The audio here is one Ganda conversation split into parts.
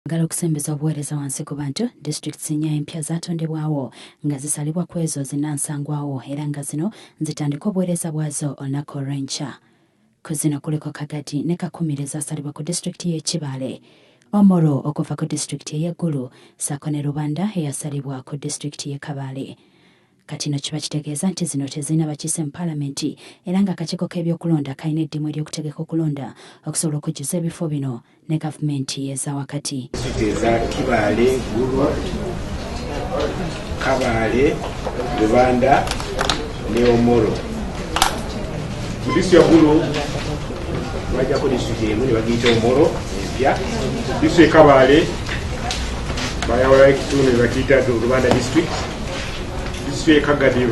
Ngalo kusembeza obuweereza wansi ku bantu district nya empya zatondebwawo nga zisalibwa ku ezo zinansangwawo era nga zino zitandika obuweereza bwazo olunaku olw'enkya. Ku zino kuliko Kagadi ne Kakumire zasalibwa ku district y'e Kibale, Omoro okuva ku district y'e Gulu ssaako ne Rubanda eyasalibwa ku district y'e Kabale. Kati no kiba kitegeeza nti zino tezirina bakiise mu Paalamenti era nga akakiiko k'ebyokulonda kalina eddimu ery'okutegeka okulonda okusobola okujjuza ebifo bino ne gavumenti eza wakati. Eza Kibale, Gulu, Kabale, Rubanda ne Omoro. Mu disitulikiti ya Gulu bajjako disitulikiti emu ne bagiyita Omoro empya. Disitulikiti y'e Kabale bayawulayo ekitundu ne bakiyita Rubanda district. Disitulikiti y'e Kagadi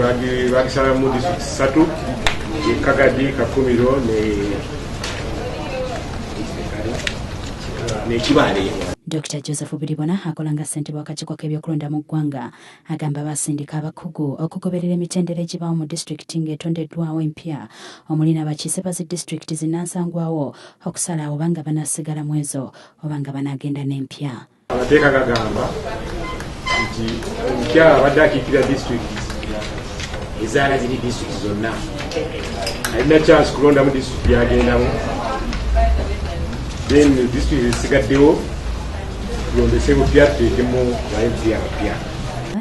bagisalamu disitulikiti ssatu, Kagadi, Kakumiro ne Kibale. Dr. Joseph Biribona akola nga ssentebe w'akakiiko k'ebyokulonda mu ggwanga agamba basindika abakugu okugoberera emitendera egibaawo mu disitulikiti ng'etondeddwawo empya omuli n'abakiise ba zi disitulikiti zinansangwawo okusalawo oba nga banaasigala mu ezo oba nga banaagenda n'empya. Amateeka gagamba nti omukyala abadde akiikirira disitulikiti ezaala ziri disitulikiti zonna alina chance kulonda mu disitulikiti yagendamu, then disitulikiti ezisigaddewo tulondese bupya tuteekemu bayimpi abapya.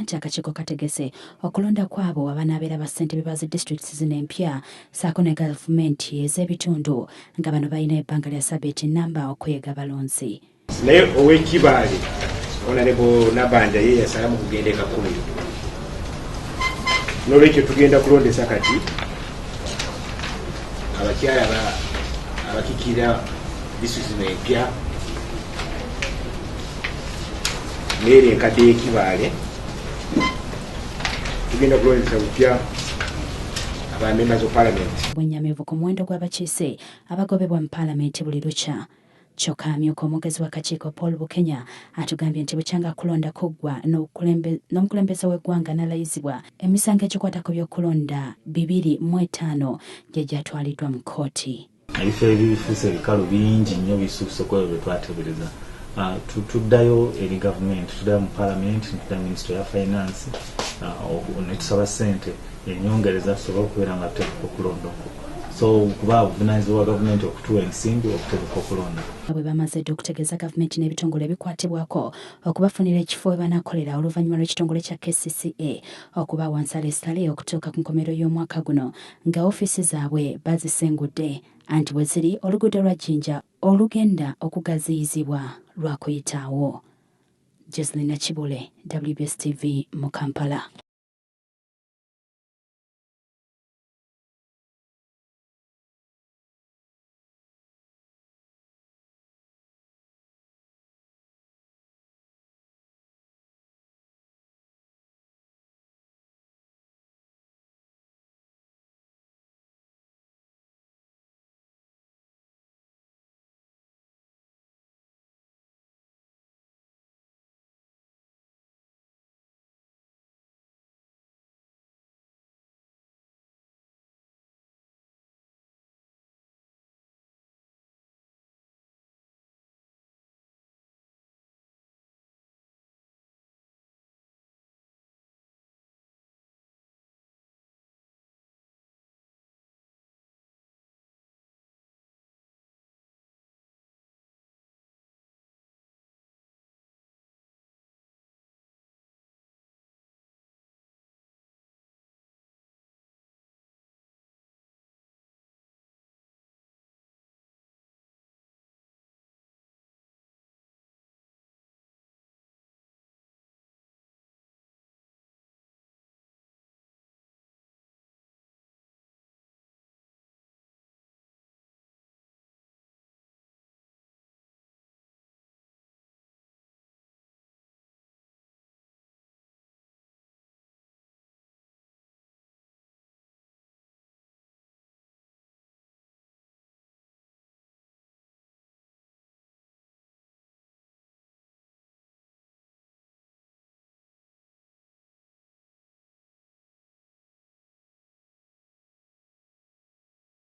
Nti akakiiko kategese okulonda kwabo abanaabeera bassentebe ba zi disitulikiti zino empya ssaako ne gavumenti ez'ebitundu nga bano balina ebbanga lya ssabbiiti nnamba okweyiga balonzi. Naye ow'Ekibale Honorable Nabanja ye yasalamu kugenda e Kakumiro. N'olwekyo tugenda kulondesa kati abakyala abakiikirira disitulikiti zino empya n'eri enkadde y'e Kibale. Tugenda kulondesa bupya abamemba zo Paalamenti. Bwennyamivu ku muwendo gw'abakiise abagobebwa mu Paalamenti buli lukya. Kyokka amyuka omwogezi w'akakiiko Paul Bukenya atugambye nti bukyanga kulonda kuggwa n'omukulembeze w'eggwanga n'alayizibwa emisango egikwata ku by'okulonda 205 gye gyatwaliddwa mu kkooti. Ebifo ebifuuse ebikalu bingi nnyo bisuuse ku ebyo bye twateebereza. Tuddayo eri gavumenti, tuddayo mu Paalamenti, tuddayo Minisitule ya Finance ne tusaba ssente ennyongereza tusobole okubeera nga tuteekeka okulonda okwo. So kuba buvunaanyizibwa bwa gavumenti okutuwa ensimbi okuteekeka okulonda. Bwe bamaze dde okutegeeza gavumenti n'ebitongole ebikwatibwako okubafunira ekifo we banaakolera oluvannyuma lw'ekitongole kya KCCA okuba wansi aleesitale okutuuka ku nkomerero y'omwaka guno nga ofiisi zaabwe bazisengudde anti we ziri oluguudo lwa Jinja olugenda okugaziyizibwa lwakuyitaawo. Joseline Kibule, WBS TV mu Kampala.